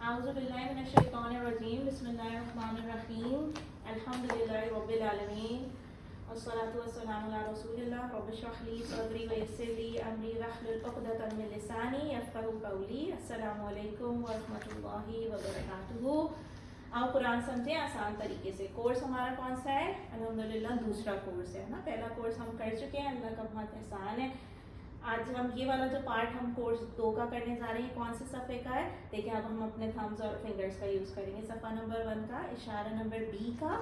اعوذ باللہ من الشیطان الرجیم بسم اللہ الرحمن الرحیم الحمد للہ رب العالمین والصلاة والسلام علی رسول اللہ رب اشرح لی صدری ویسر لی امری واحلل عقدۃ من لسانی یفقہوا قولی. السلام علیکم ورحمۃ اللہ وبرکاتہ. آپ قرآن سمجھیں آسان طریقے سے. کورس ہمارا کون سا ہے؟ الحمدللہ دوسرا کورس ہے نا. پہلا کورس ہم کر چکے ہیں, اللہ کا بہت احسان ہے. آج ہم یہ والا جو پارٹ ہم کورس 2 کا کرنے جا رہے ہیں, کون سے صفحے کا ہے دیکھیں. اب ہم اپنے تھمز اور فنگرز کا یوز کریں گے. صفحہ نمبر 1 کا اشارہ نمبر B کا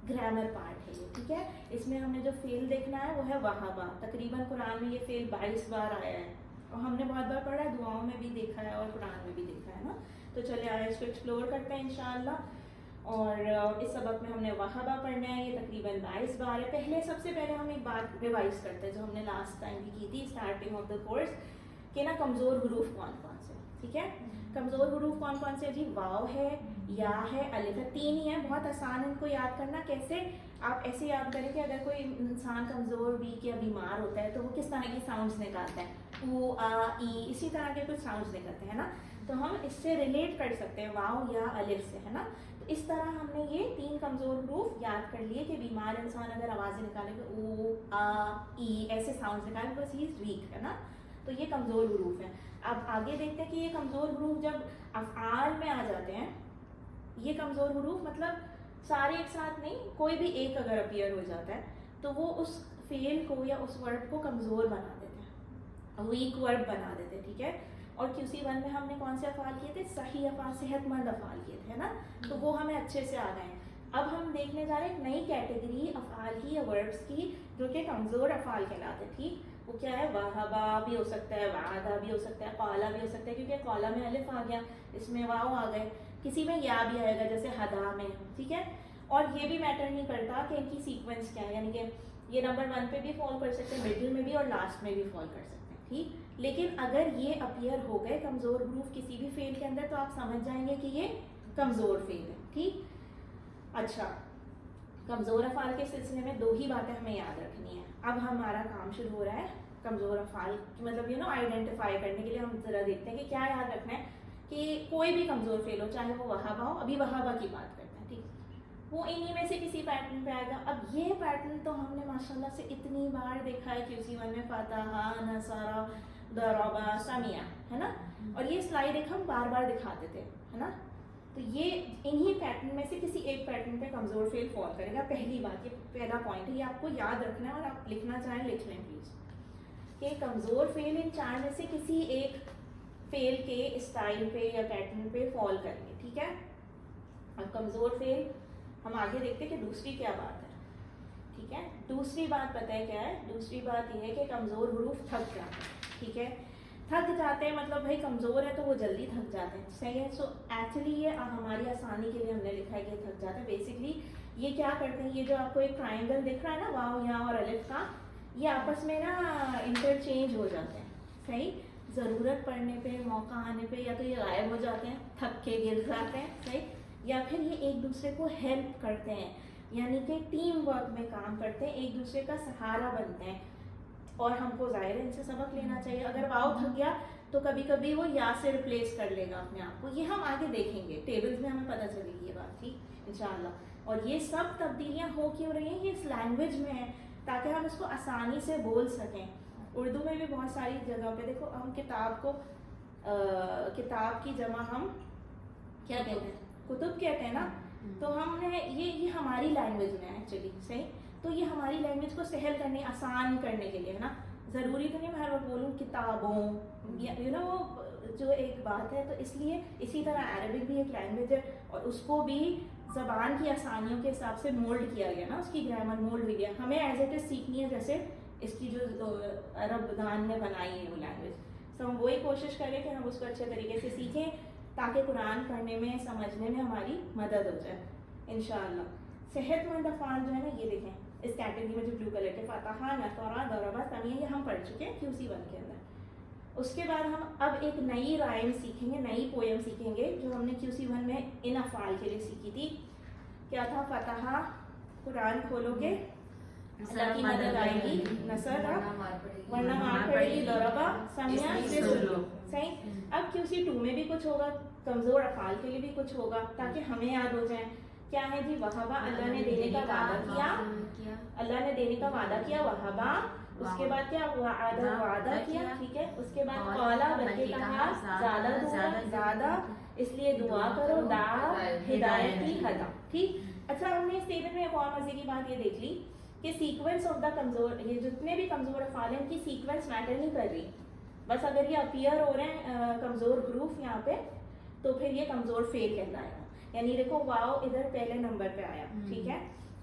گرامر پارٹ ہے یہ, ٹھیک ہے. اس میں ہمیں جو فعل دیکھنا ہے وہ ہے وہابا. تقریباً قرآن میں یہ فعل 22 بار آیا ہے اور ہم نے بہت بار پڑھا ہے, دعاؤں میں بھی دیکھا ہے اور قرآن میں بھی دیکھا ہے نا. تو چلے آئے اس کو ایکسپلور کرتے ہیں انشاءاللہ. اور اس سبق میں ہم نے وہابا پڑھنا ہے. یہ تقریباً 22 بار ہے. پہلے سب سے پہلے ہم ایک بات ریوائز کرتے ہیں جو ہم نے لاسٹ ٹائم بھی کی تھی اسٹارٹنگ آف دا کورس, کہ نا کمزور حروف کون کون سے, ٹھیک ہے. کمزور حروف کون کون سے جی؟ واو ہے, یا ہے, الف ہے. 3 ہی ہیں, بہت آسان ہے ان کو یاد کرنا. کیسے؟ آپ ایسے یاد کریں کہ اگر کوئی انسان کمزور ویک یا بیمار ہوتا ہے تو وہ کس طرح کی ساؤنڈز نکالتا ہے, او آ ای, اسی طرح کے کچھ ساؤنڈز نکلتے ہیں نا. تو ہم اس سے ریلیٹ کر سکتے ہیں واو یا الف سے, ہے نا. تو اس طرح ہم نے یہ 3 کمزور حروف یاد کر لیے کہ بیمار انسان اگر آوازیں نکالے گا او آ ای ایسے ساؤنڈز نکالے, بس ہی از ویک, ہے نا. تو یہ کمزور حروف ہیں. اب آگے دیکھتے ہیں کہ یہ کمزور حروف جب افعال میں آ جاتے ہیں, یہ کمزور حروف مطلب سارے ایک ساتھ نہیں, کوئی بھی ایک اگر اپیئر ہو جاتا ہے تو وہ اس فعل کو یا اس ورڈ کو کمزور بنا دیتے ہیں, ویک ورڈ بنا دیتے ہیں, ٹھیک ہے. اور QC1 میں ہم نے کون سے افعال کیے تھے؟ صحیح افعال, صحت مند افعال کیے تھے نا. تو وہ ہمیں اچھے سے آ گئے ہیں. اب ہم دیکھنے جا رہے ہیں ایک نئی کیٹیگری افعال کی یا ورڈز کی جو کہ کمزور افعال کہلاتے ہیں, ٹھیک. وہ کیا ہے؟ وہبا بھی ہو سکتا ہے, وعدہ بھی ہو سکتا ہے, قالا بھی ہو سکتا ہے, کیونکہ قالا میں الف آ گیا, اس میں واو آ گئے. کسی میں یا بھی آئے گا جیسے ہدا میں, ٹھیک ہے. اور یہ بھی میٹر نہیں کرتا کہ ان کی سیکوینس کیا ہے, یعنی کہ یہ نمبر 1 پہ بھی فال کر سکتے ہیں, مڈل میں بھی, اور لاسٹ میں بھی فال کر سکتے ہیں, ٹھیک. لیکن اگر یہ اپیئر ہو گئے کمزور حروف کسی بھی فعل کے اندر تو آپ سمجھ جائیں گے کہ یہ کمزور فعل ہے, ٹھیک. اچھا, کمزور افعال کے سلسلے میں 2 ہی باتیں ہمیں یاد رکھنی ہیں. اب ہمارا کام شروع ہو رہا ہے کمزور افعال مطلب آئیڈینٹیفائی کرنے کے لیے. ہم ذرا دیکھتے ہیں کہ کیا یاد رکھنا ہے کہ کوئی بھی کمزور فعل ہو, چاہے وہ وہابا ہو, ابھی وہابا کی بات کرتے ہیں, ٹھیک. وہ انہی میں سے کسی پیٹرن پہ آئے گا. اب یہ پیٹرن تو ہم نے ماشاءاللہ سے اتنی بار دیکھا ہے QC1 میں, فتح, نصر, ضربا, سمع, ہے نا. اور یہ سلائڈ ایک ہم بار بار دکھاتے تھے, ہے نا. تو یہ انہی پیٹرن میں سے کسی ایک پیٹرن پہ کمزور فعل فال کرے گا. پہلی بات, یہ پہلا پوائنٹ ہے, یہ آپ کو یاد رکھنا ہے, اور آپ لکھنا چاہیں لکھ لیں پلیز, کہ کمزور فعل ان 4 میں سے کسی ایک فعل کے اسٹائل پہ یا پیٹرن پہ فال کریں گے, ٹھیک ہے. اب کمزور فعل ہم آگے دیکھتے ہیں کہ دوسری کیا بات ہے, ٹھیک ہے. دوسری بات پتہ ہے کیا ہے؟ دوسری بات یہ ہے کہ کمزور حروف تھک جاتے ہیں, ٹھیک ہے. تھک جاتے ہیں مطلب بھائی کمزور ہے تو وہ جلدی تھک جاتے ہیں, صحیح ہے. سو ایکچولی یہ ہماری آسانی کے لیے ہم نے لکھا ہے کہ تھک جاتے ہیں. بیسکلی یہ کیا کرتے ہیں, یہ جو آپ کو ایک ٹرائنگل دکھ رہا ہے نا واو, یا اور الف کا, یہ آپس میں نا انٹرچینج ہو جاتے ہیں, صحیح. ضرورت پڑنے پہ, موقع آنے پہ یا تو یہ غائب ہو جاتے ہیں, تھک کے گر جاتے ہیں, صحیح. یا پھر یہ ایک دوسرے کو ہیلپ کرتے ہیں, یعنی کہ ٹیم ورک میں کام کرتے ہیں, ایک دوسرے کا سہارا بنتے ہیں. اور ہم کو ظاہر ہے ان سے سبق لینا چاہیے. اگر واو تھک گیا تو کبھی کبھی وہ یا سے ریپلیس کر لے گا اپنے آپ کو. یہ ہم آگے دیکھیں گے, ٹیبلز میں ہمیں پتہ چلے گی یہ بات, ٹھیک انشاءاللہ. اور یہ سب تبدیلیاں ہو کیوں رہی ہیں؟ یہ اس لینگویج میں ہے تاکہ ہم اس کو آسانی سے بول سکیں. اردو میں بھی بہت ساری جگہوں پہ دیکھو, ہم کتاب کو کتاب کی جمع ہم کیا کہتے ہیں؟ کتب کہتے ہیں نا. تو ہم نے یہ ہماری لینگویج میں ہے ایکچولی, صحیح. تو یہ ہماری لینگویج کو سہل کرنے, آسان کرنے کے لیے ہے نا. ضروری تو نہیں میں ہر وقت بولوں کتابوں, وہ جو ایک بات ہے. تو اس لیے اسی طرح عربک بھی ایک لینگویج ہے اور اس کو بھی زبان کی آسانیوں کے حساب سے مولڈ کیا گیا نا, اس کی گرامر مولڈ ہوئی ہے. ہمیں ایز اٹ از سیکھنی ہے جیسے اس کی جو عرب دان نے بنائی ہے وہ لینگویج. تو ہم وہی کوشش کریں کہ ہم اس کو اچھے طریقے سے سیکھیں تاکہ قرآن پڑھنے میں, سمجھنے میں ہماری مدد ہو جائے انشاءاللہ. صحت مند افعال جو ہے نا, یہ دیکھیں اس کیٹیگری میں جو بلو کلر کے فتح, نصر, ضربا, سمع, یہ ہم پڑھ چکے ہیں QC1 کے اندر. اس کے بعد ہم اب ایک نئی رائم سیکھیں گے, نئی پویم سیکھیں گے جو ہم نے QC1 میں ان افعال کے لیے سیکھی تھی. کیا تھا؟ فتح, قرآن کھولو گے اللہ کی مدد آئے گی, نصر ورنہ مار پڑے گی, ضربا, سمع سے سن لو, صحیح. اب QC2 میں بھی کچھ ہوگا, کمزور افعال کے لیے بھی کچھ ہوگا تاکہ ہمیں یاد ہو جائیں. کیا ہے جی؟ وہابا, اللہ نے دینے کا وعدہ کیا, اللہ نے دینے کا وعدہ کیا وہابا. اس کے بعد کیا؟ وعدہ کیا, ٹھیک ہے. اس کے بعد قولا, بلکہ کہا, زیادہ دعا, زیادہ, اس لیے دعا کرو, دعا ہدایت کی ہدا, ٹھیک. اچھا, ہم نے اس ٹیبل میں ایک اور مزے کی بات یہ دیکھ لی کہ سیکوینس آف دا کمزور, یہ جتنے بھی کمزور افعال ہیں ان کی سیکوینس میٹر نہیں کر رہی. بس اگر یہ اپیئر ہو رہے ہیں کمزور حروف یہاں پہ تو پھر یہ کمزور فعل کہلائے گا. یعنی دیکھو واو ادھر پہلے نمبر پہ آیا, ٹھیک ہے,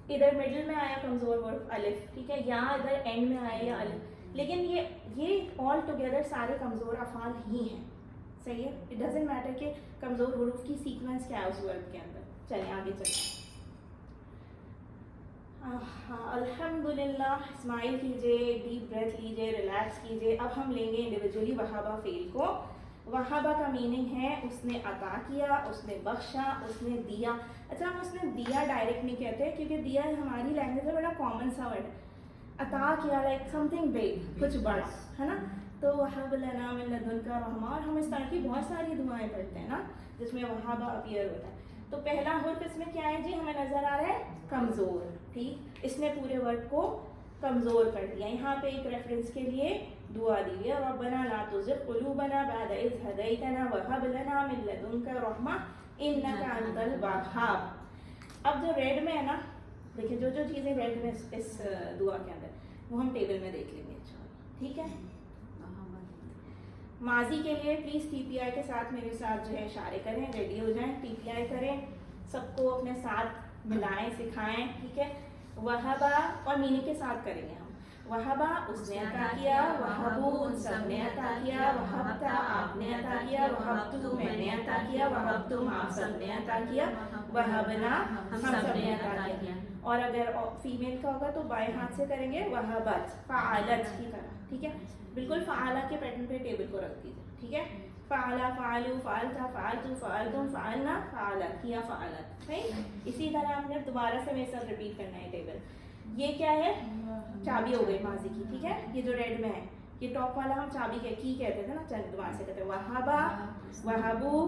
ادھر مڈل میں آیا کمزور حرف الف, ٹھیک ہے, یہاں ادھر اینڈ میں آیا یا الف, لیکن یہ آل ٹوگیدر سارے کمزور افعال ہی ہیں. صحیح ہے. اٹ ڈزنٹ میٹر کہ کمزور حروف کی سیکوینس کیا ہے اس ورڈ کے اندر. چلیں آگے چلیں. الحمدللہ. اسمائل کیجیے, ڈیپ بریتھ لیجیے, ریلیکس کیجیے. اب ہم لیں گے انڈیویجولی وہابا فعل کو. وہابا کا میننگ ہے اس نے عطا کیا, اس نے بخشا, اس نے دیا. اچھا, ہم اس نے دیا ڈائریکٹ نہیں کہتے کیونکہ دیا ہماری لینگویج میں بڑا کامن سا ورڈ ہے. عطا کیا لائک سم تھنگ بگ, کچھ بڑا ہے نا. تو وہب لنا من لدنک رحمہ, اور ہم اس طرح کی بہت ساری دعائیں پڑھتے ہیں نا جس میں وہابا اپیئر ہوتا ہے. تو پہلا حرف اس میں کیا ہے جی؟ ہمیں نظر آ رہا ہے کمزور, ٹھیک. اس نے پورے ورڈ کو کمزور کر دیا. یہاں پہ ایک ریفرنس کے لیے دعا دی ہے, ربنا لا تزغ قلوبنا بعد اذ ہدیتنا وہب لنا من لدنک رحمہ انک انت الوہاب. اب جو ریڈ میں ہے نا, دیکھیں جو چیزیں ریڈ میں اس دعا کے اندر وہ ہم ٹیبل میں دیکھ لیں گے انشاءاللہ, ٹھیک ہے. ماضی کے لیے پلیز TPI کے ساتھ میرے ساتھ جو ہے اشارے کریں, ریڈی ہو جائیں, TPI کریں, سب کو اپنے ساتھ ملائیں, سکھائیں, ٹھیک ہے. وہابا اور میننگ کے ساتھ کریں گے ہم. وہابا اس نے عطا کیا, وہبو ان سب نے عطا کیا, وہبتا آپ نے عطا کیا, وہبتو میں نے عطا کیا, وہبتم آپ سب نے عطا کیا, وہبنا ہم سب نے عطا کیا. اور اگر فیمیل کا ہوگا تو بائیں ہاتھ سے کریں گے, وہبت فعالت کی طرح, ٹھیک ہے. بالکل فعالہ کے پیٹرن پہ ٹیبل کو رکھ دیجیے, ٹھیک ہے. فعلا, فعلو, فعلتا, فعلتو, فعلتم, فعلنا, فعلت, کیا, فعلت, صحیح. اسی طرح ہم نے دوبارہ سے میرے ساتھ رپیٹ کرنا ہے ٹیبل. یہ کیا ہے؟ چابی ہو گئی ماضی کی, ٹھیک ہے. یہ جو ریڈ میں ہے یہ ٹاپ والا ہم چابی کی کہتے تھے نا. چلیں دوبارہ سے کہتے ہیں. وہابا, وہبو,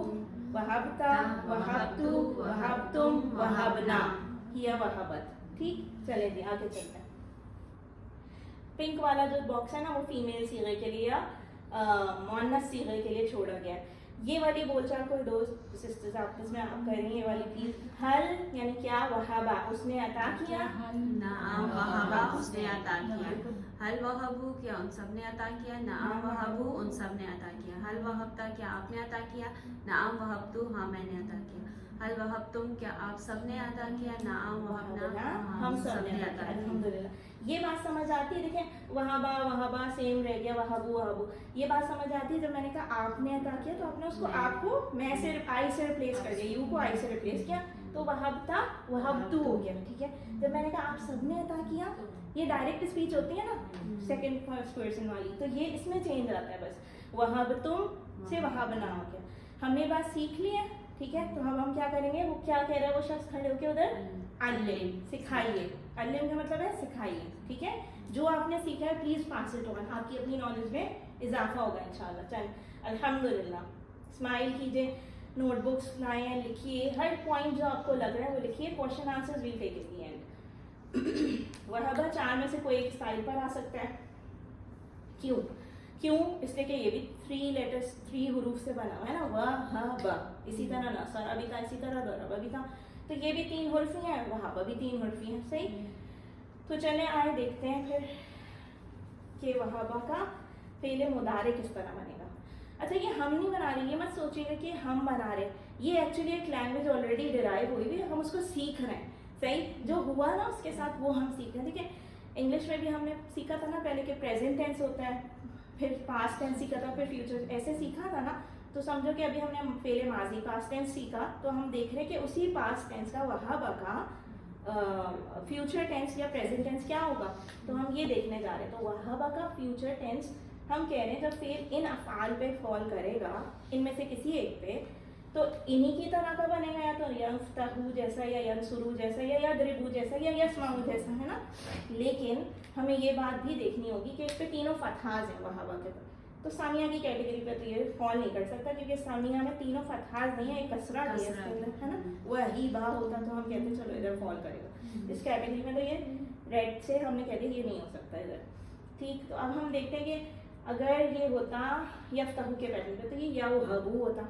وہبتا, وہبتو, وہبتم, وہبنا, کیا, وہبت, ٹھیک. چلیں جی آگے چلتے ہیں. پنک والا جو باکس ہے نا وہ فیمیل صیغے کے لیے یا مؤنث صیغے کے لیے چھوڑا گیا ہے. یہ والی بول چال کوئی دوست سسٹرز آپس میں آپ کر رہی ہیں, یہ والی پلیز. حل یعنی کیا؟ وہابا اس نے عطا کیا, نعم وہابا اس نے عطا کیا. حل وہبو کیا ان سب نے عطا کیا, نعم وہبو ان سب نے عطا کیا. حل وہبتا کیا آپ نے عطا کیا, نعم وہبتو ہاں میں نے عطا کیا. حل وہبتم کیا آپ سب نے عطا کیا, نعم وہبنا ہم سب نے عطا کیا. الحمدللہ. یہ بات سمجھ آتی ہے؟ دیکھیں وہابا وہابا سیم رہ گیا, وہبو وہبو. یہ بات سمجھ آتی ہے جب میں نے کہا آپ نے عطا کیا تو آپ نے اس کو آپ کو میں سے آئی سے ریپلیس کر دیا, یو کو آئی سے ریپلیس کیا تو وہبتا وہبتو ہو گیا, ٹھیک ہے. جب میں نے کہا آپ سب نے عطا کیا, یہ ڈائریکٹ اسپیچ ہوتی ہے نا سیکنڈ فرسٹ پرسن والی, تو یہ اس میں چینج آتا ہے بس. وہبتم سے وہبنا ہو گیا. ہم نے بات سیکھ لی ہے, ٹھیک ہے. تو اب ہم کیا کریں گے, وہ کیا کہہ رہا ہے وہ شخص کھڑے ہو کے ادھر, علم, سکھائیے. علم کا مطلب ہے سکھائیے, ٹھیک ہے. جو آپ نے سیکھا ہے پلیز پاس اٹ آن, آپ کی اپنی نالج میں اضافہ ہوگا انشاءاللہ. چلیں الحمدللہ. اسمائل کیجیے, نوٹ بکس لائیں, لکھیے, ہر پوائنٹ جو آپ کو لگ رہا ہے وہ لکھیے. Question answers will take at the end. وہابا چار میں سے کوئی ایک اسٹائل پر آ سکتا ہے. کیوں؟ اس لیے کہ یہ بھی 3 لیٹرز 3 حروف سے بنا ہوا ہے نا, وہابا. اسی طرح نصر بھی تھا, اسی طرح ضرب بھی تھا, تو یہ بھی 3 حرفی ہیں, وہابا بھی 3 حرفی ہیں, صحیح. تو چلیں آئے دیکھتے ہیں پھر کہ وہابا کا فعل مضارع کس طرح بنے گا. اچھا یہ ہم نہیں بنا رہے, یہ مت سوچیے گا کہ ہم بنا رہے, یہ ایکچولی ایک لینگویج آلریڈی ڈرائیو ہوئی ہوئی ہے, ہم اس کو سیکھ رہے ہیں, صحیح. جو ہوا نا اس کے ساتھ وہ ہم سیکھ رہے ہیں. دیکھیں انگلش میں بھی ہم نے سیکھا تھا نا پہلے کہ پریزنٹ ٹینس ہوتا ہے, پھر پاسٹ ٹینس سیکھا تھا, پھر فیوچر, ایسے سیکھا تھا نا. تو سمجھو کہ ابھی ہم نے فعل ماضی پاسٹ ٹینس سیکھا, تو ہم دیکھ رہے ہیں کہ اسی پاسٹ ٹینس کا وہابا کا فیوچر ٹینس یا پریزنٹ ٹینس کیا ہوگا, تو ہم یہ دیکھنے جا رہے ہیں. تو وہابا کا فیوچر ٹینس ہم کہہ رہے ہیں جب فعل ان افعال پہ فال کرے گا, ان میں سے کسی ایک پہ, تو انہی کی طرح کا بنے گا, یا تو یفتحو جیسا, یا ینصرو جیسا, یا یضربو جیسا, یا یسمعو جیسا, ہے نا. لیکن ہمیں یہ بات بھی دیکھنی ہوگی کہ اس پہ تینوں فتحات ہیں وہابا کے. تو ثانیہ کی کیٹیگری پہ تو یہ فال نہیں کر سکتا کیونکہ ثانیہ میں تینوں فتحات نہیں ہے، ایک کسرہ بھی ہے اس کے اندر، ہے نا. وہ ہی با ہوتا تو ہم کہتے چلو ادھر فال کرے گا. اس کیٹیگری میں تو یہ ریڈ سے ہم نے کہہ دیا یہ نہیں ہو سکتا ادھر. ٹھیک، تو اب ہم دیکھتے ہیں کہ اگر یہ ہوتا یفتحو کے پیٹرن پہ تو یہ یوہبو ہوتا،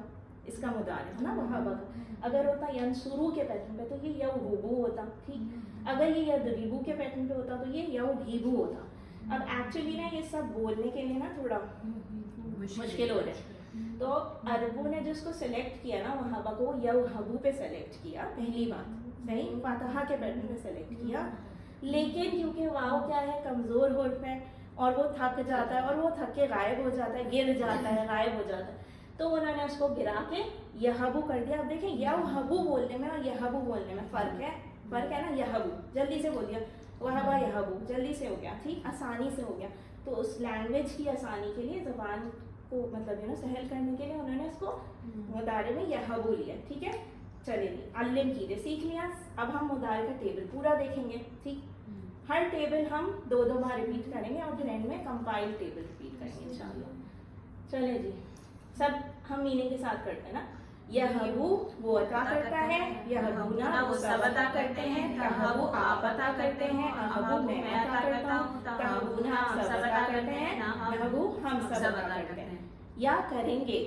اس کا مضارع ہے نا وہابہ کا. اگر ہوتا ینصرو کے پیٹرن پہ تو یہ یوہبو ہوتا. ٹھیک، اگر یہ یضربو کے پیٹرن پہ ہوتا تو یہ یوہیبو ہوتا. اب ایکچولی نا یہ سب بولنے کے لیے نا تھوڑا مشکل ہو رہا ہے، تو عربوں نے جس کو سلیکٹ کیا نا وہابہ کو یوہبو پہ سلیکٹ کیا پہلی بات، صحیح، فاتحہ کے پیٹرن پہ سلیکٹ کیا. لیکن کیونکہ واو کیا ہے کمزور حرف ہے اور وہ تھک جاتا ہے اور وہ تھک کے غائب ہو جاتا ہے، گر جاتا ہے، غائب ہو جاتا ہے، تو انہوں نے اس کو گرا کے یہبو کر دیا. اب دیکھیں یوہبو بولنے میں اور یہبو بولنے میں فرق ہے نا. یہبو جلدی سے بول دیا، وہابا یہبو جلدی سے ہو گیا، ٹھیک، آسانی سے ہو گیا. تو اس لینگویج کی آسانی کے لیے، زبان کو مطلب سہل کرنے کے لیے انہوں نے اس کو مضارع میں یہبو لیا. ٹھیک ہے، چلے جی علم کیجیے، سیکھ لیا. اب ہم مضارع کا ٹیبل پورا دیکھیں گے. ٹھیک، ہر ٹیبل ہم 2 بار ریپیٹ کریں گے اور پھر اینڈ میں کمپائل ٹیبل ریپیٹ کریں گے انشاءاللہ. چلے جی سب ہم میننگ کے ساتھ کرتے ہیں نا. یہبو وہ عطا کرتا ہے، یہبونا وہ سب عطا کرتے ہیں، تہبو آپ عطا کرتے ہیں، اہبو میں عطا کرتا ہوں، تہبونا آپ سب عطا کرتے ہیں، نہبو ہم سب عطا کرتے ہیں. یا کریں گے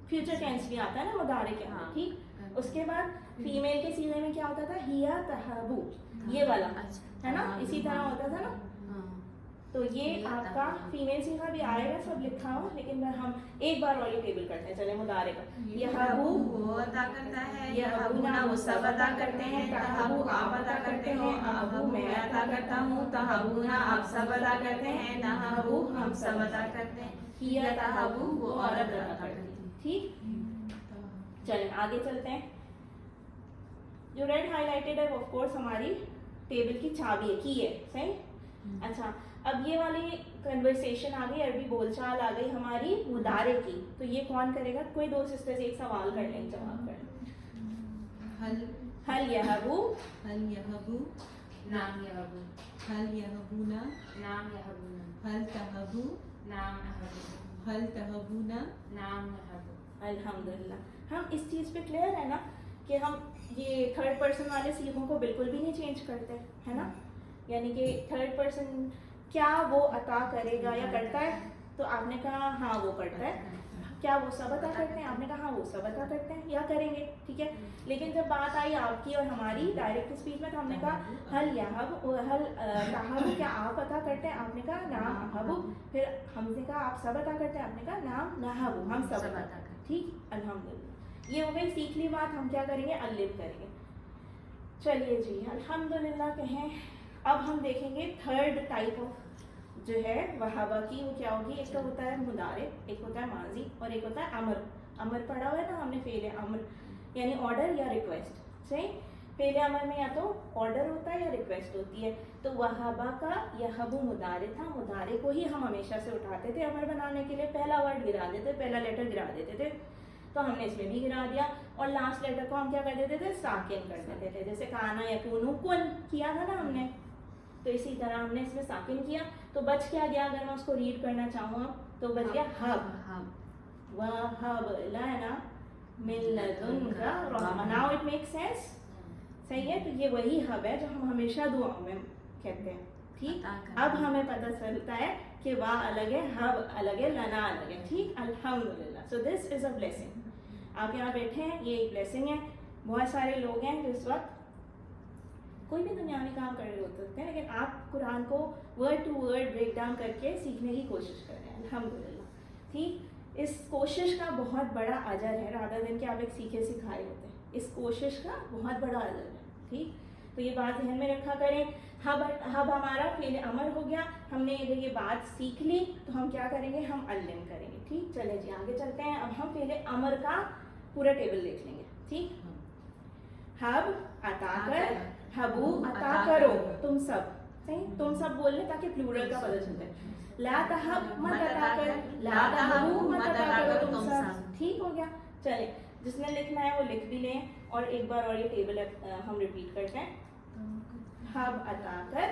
فیوچر ٹینس بھی آتا ہے نا مضارع کے اندر. ٹھیک، اس کے بعد فیمیل کے سیغے میں کیا ہوتا تھا، ہیا تہبو، یہ والا ہے نا، اسی طرح ہوتا تھا نا. تو یہ آپ کا فیمیل سیغہ بھی آئے گا سب لکھا ہوا، لیکن ہم ایک بار اور یہ ٹیبل کرتے ہیں. چلے مضارع کا، یہبو وہ عطا کرتا ہے، یہبونا وہ سب عطا کرتے ہیں، تہبو آپ عطا کرتے ہیں، اہبو میں عطا کرتا ہوں، تہبونا آپ سب عطا کرتے ہیں، نہبو ہم سب عطا کرتے ہیں، ہیا تہبو وہ عورت عطا کرتی ہے. ٹھیک، چلیں آگے چلتے ہیں. جو ریڈ ہائی لائٹڈ ہے وہ آف کورس ہماری ٹیبل کی چابی ہے، کی ہے، صحیح. اچھا، اب یہ والی کنورسیشن آ گئی، عربی بول چال آ گئی ہماری مضارع کی. تو یہ کون کرے گا؟ کوئی 2 سسٹرز ایک سوال کر لیں، جواب کر لیں. ہل یہبو، هل يهبو، نعم يهبون، هل يهبونا، نعم يهبون، هل تهبو، نعم يهبون، هل تهبونا. نعم يهبون. الحمدللہ. ہم اس چیز پہ کلیئر ہے نا کہ ہم یہ تھرڈ پرسن والے سیغوں کو بالکل بھی نہیں چینج کرتے، ہے نا. یعنی کہ تھرڈ پرسن کیا وہ عطا کرے گا یا کرتا ہے، تو آپ نے کہا ہاں وہ کرتا ہے. کیا وہ سب عطا کرتے ہیں؟ آپ نے کہا ہاں وہ سب عطا کرتے ہیں یا کریں گے. ٹھیک ہے، لیکن جب بات آئی آپ کی اور ہماری ڈائریکٹ اسپیچ میں تو ہم نے کہا ہل یہب، ہل تہبو کیا آپ عطا کرتے ہیں؟ آپ نے کہا نعم اہبو. پھر ہم نے کہا آپ سب عطا کرتے ہیں، آپ نے کہا نعم نہبو ہم سب عطا کرتے ہیں. ٹھیک، الحمدللہ. یہ ہو گئی سیکھ لی بات. ہم کیا کریں گے؟ علم کریں گے. چلیے جی الحمدللہ کہیں. اب ہم دیکھیں گے تھرڈ ٹائپ آف جو ہے وہابہ کی، وہ کیا ہوگی. ایک تو ہوتا ہے مضارع، ایک ہوتا ہے ماضی اور ایک ہوتا ہے امر. امر پڑھا ہوا ہے نا ہم نے، فعل امر یعنی آرڈر یا ریکویسٹ. صحیح، فعل امر میں یا تو آرڈر ہوتا ہے یا ریکویسٹ ہوتی ہے. تو وہابہ کا یہبو مضارع تھا. مضارع کو ہی ہم ہمیشہ سے اٹھاتے تھے امر بنانے کے لیے. پہلا ورڈ گرا دیتے، پہلا لیٹر گرا دیتے تھے، تو ہم نے اس میں بھی گرا دیا. اور لاسٹ لیٹر کو ہم کیا کر دیتے تھے؟ ساکن کر دیتے تھے. جیسے کانا یکونو کن کیا تھا نا ہم نے، تو اسی طرح ہم نے اس میں ساکن کیا. تو بچ کیا گیا؟ اگر میں اس کو ریڈ کرنا چاہوں تو بچ گیا ہب، وَهَبْ لَنَا مِن لَدُنْكَ رَحْمَةً. Now it makes sense. صحیح ہے، تو یہ وہی ہب ہے جو ہم ہمیشہ دعاؤں میں کہتے ہیں. ٹھیک، اب ہمیں پتہ چلتا ہے کہ وا الگ ہے، ہب الگ ہے، لنا الگ ہے. ٹھیک، الحمدللہ. سو دس از اے بلیسنگ. آپ یہاں بیٹھے ہیں، یہ ایک بلیسنگ ہے. بہت سارے لوگ ہیں جو اس وقت کوئی بھی دنیاوی کام کر رہے ہوتے ہیں، لیکن آپ قرآن کو word to word break down کر کے سیکھنے کی کوشش کر رہے ہیں. الحمدللہ. ٹھیک، اس کوشش کا بہت بڑا اجر ہے، رادر دین کہ آپ ایک سیکھے سکھائے ہوتے ہیں. اس کوشش کا بہت بڑا اجر ہے. ٹھیک، تو یہ بات ذہن میں رکھا کریں. ہب ہمارا فعل امر ہو گیا. ہم نے یہ بات سیکھ لی تو ہم کیا کریں گے؟ ہم علم کریں گے. ٹھیک، چلے جی آگے چلتے ہیں. اب ہم فعل امر کا پورا ٹیبل دیکھ لیں گے. ٹھیک، ہب عطا کر، ہبو عطا کرو تم سب. صحیح، تم سب بول لیں تاکہ پلورل کا پتہ چلتا ہے. لا تہب مت عطا کر، لا تہبو مت عطا کرو تم سب. ٹھیک ہو گیا. چلے جس نے لکھنا ہے وہ لکھ بھی لیں. اور ایک بار اور یہ ٹیبل ہم ریپیٹ کرتے ہیں. ہب عطا کر،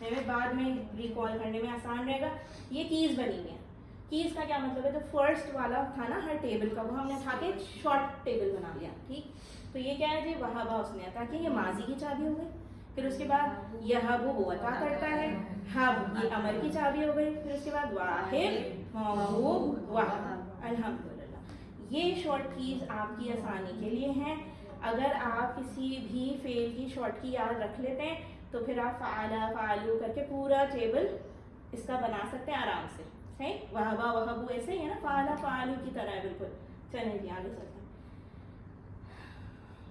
ہمیں بعد میں ریکال کرنے میں آسان رہے گا. یہ کیز بنی ہوئی ہیں. کیز کا کیا مطلب ہے؟ تو فرسٹ والا تھا نا ہر ٹیبل کا, وہ ہم نے اٹھا کے شارٹ ٹیبل بنا لیا. ٹھیک, تو یہ کیا ہے جی؟ وہابا اس نے عطا کی, یہ ماضی کی چابی ہو گئی. پھر اس کے بعد یہب وہ عطا کرتا ہے, ہب یہ امر کی چابی ہو گئی. پھر اس کے بعد واہب موہوب وہب. الحمدللہ یہ شارٹ کیز آپ کی آسانی کے لیے ہیں. اگر آپ کسی بھی فعل کی شارٹ کی یاد رکھ لیتے ہیں تو پھر آپ فعلا فعلو کر کے پورا ٹیبل اس کا بنا سکتے ہیں آرام سے. صحیح, وہبا وہبو ایسے ہی ہے نا, فعلا فعلو کی طرح ہے بالکل. چلیں جی آگے چلتے ہیں.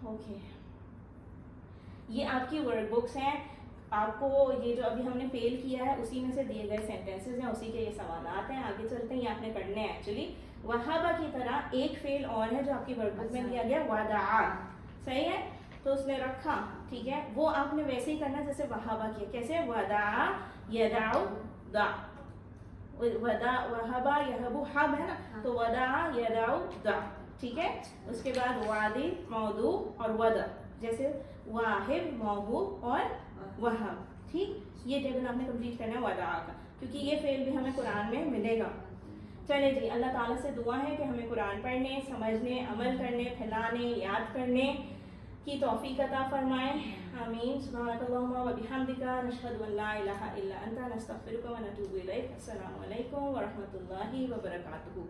اوکے, یہ آپ کی ورڈ بکس ہیں. آپ کو یہ جو ابھی ہم نے فیل کیا ہے اسی میں سے دیے گئے سینٹینسز ہیں, اسی کے یہ سوالات ہیں. آگے چلتے ہیں, یہ آپ نے پڑھنے ہیں. ایکچولی وہابا کی طرح ایک فعل اور ہے جو آپ کی ورڈ بک میں دیا گیا, ودعا. صحیح ہے, تو اس نے رکھا. ٹھیک ہے, وہ آپ نے ویسے ہی کرنا جیسے وہابا کیا. کیسے؟ ودعا یدعو دا, وہابا یہبو ہب ہے نا, تو ودعا یدعو دا. ٹھیک ہے, اس کے بعد وادی موضوع اور ودا, جیسے واہب موہوب اور وہب. ٹھیک, یہ ٹیبل آپ نے کمپلیٹ کرنا ہے ودعا کا, کیونکہ یہ فعل بھی ہمیں قرآن میں ملے گا. چلے جی, اللہ تعالیٰ سے دعا ہے کہ ہمیں قرآن پڑھنے, سمجھنے, عمل کرنے, پھیلانے, یاد کرنے کی توفیق عطا فرمائے. آمین. سبحانک اللہم و بحمدک, نشہد ان لا الہ الا انت, نستغفرک و نتوب الیک. السلام علیکم ورحمۃ اللہ وبرکاتہ.